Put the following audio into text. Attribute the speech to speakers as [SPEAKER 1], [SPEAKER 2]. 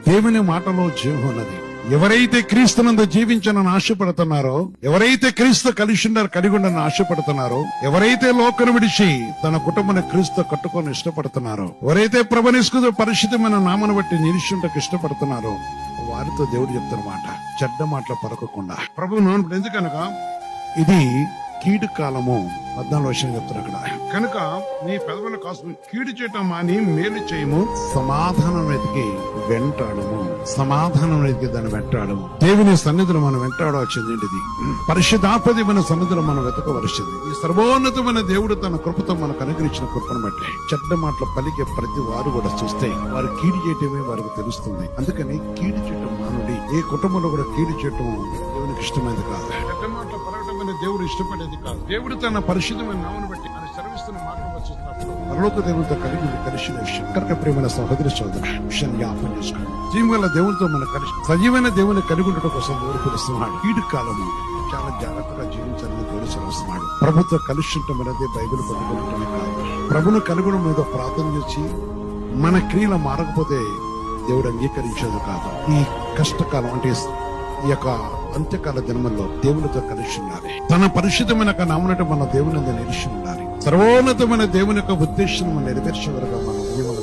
[SPEAKER 1] దేవుని మాటలో జీవం ఉన్నది. ఎవరైతే క్రీస్తునందు జీవించాలని ఆశపడుతున్నారో, ఎవరైతే క్రీస్తు కలిగి ఉండని ఆశపడుతున్నారో, ఎవరైతే లోకను విడిచి తన కుటుంబాన్ని క్రీస్తు కట్టుకొని ఇష్టపడుతున్నారో, ఎవరైతే ప్రభునిస్కు పరిశుద్ధమైన నామను బట్టి నిరీక్షణకు ఇష్టపడుతున్నారో, వారితో దేవుడు చెప్తున్న మాట చెడ్డ మాటలు పలకకుండా ప్రభు నోను. ఎందుకనగా ఇది కీడు కాలము. 14 విషయం చెప్తారు అక్కడ. కనుక నీ పెదవుల కాసు కీడు చేయటం మాని మేలు చేయము, సమాధానం వెతికి వెంటాడము. సమాధానం వెతికి దాన్ని వెంటాడము. దేవుని సన్నిధిలో మనం వెంటాడవచ్చింది ఏంటిది? పరిశుద్ధాపది మన సన్నిధిలో మనం వెతకవలసింది. ఈ సర్వోన్నతమైన దేవుడు తన కృపతో మనకు అనుగ్రహించిన కృపను బట్టి చెడ్డ మాటలు పలికే ప్రతి వారు కూడా చూస్తే వారు కీడు చేయటమే వారికి తెలుస్తుంది. అందుకని కీడు చేయటం మానుడి. ఏ కుటుంబంలో కూడా కీడు చేయటం దేవునికి ఇష్టమైనది కాదు. చెడ్డ మాటలు పలకటం దేవుడు ఇష్టపడేది కాదు. దేవుడు తన పరిశుద్ధమైన నామను బట్టి ఆయన సెలవిస్తున్న మాటలు వచ్చినప్పుడు పరలోక దేవుడితో కలిగి కలిసిన విషయం కనుక ప్రేమైన సహోదరి సోదర విషయాన్ని జ్ఞాపకం చేసుకోండి. జీవగల దేవునితో మన కలిసి సజీవమైన దేవుని కలిగి ఉండటం కోసం దేవుడు పిలుస్తున్నాడు. కీడు కాలము చాలా జాగ్రత్తగా జీవించాలని దేవుడు సెలవుస్తున్నాడు. ప్రభుత్వ కలిసి ఉండటం అనేది బైబిల్ పట్టుకుంటమే కాదు, ప్రభును కలుగడం మీద ప్రార్థన చేసి మన క్రియలు మారకపోతే దేవుడు అంగీకరించేది కాదు. ఈ కష్టకాలం అంటే ఈ యొక్క అంత్యకాల దినముల్లో దేవునితో కలిసి ఉండాలి. తన పరిశుద్ధమైన నామనట మన దేవుని నిలిచి ఉండాలి. సర్వోన్నతమైన దేవుని యొక్క ఉద్దేశం నెరవేర్చే వరకు మన జీవం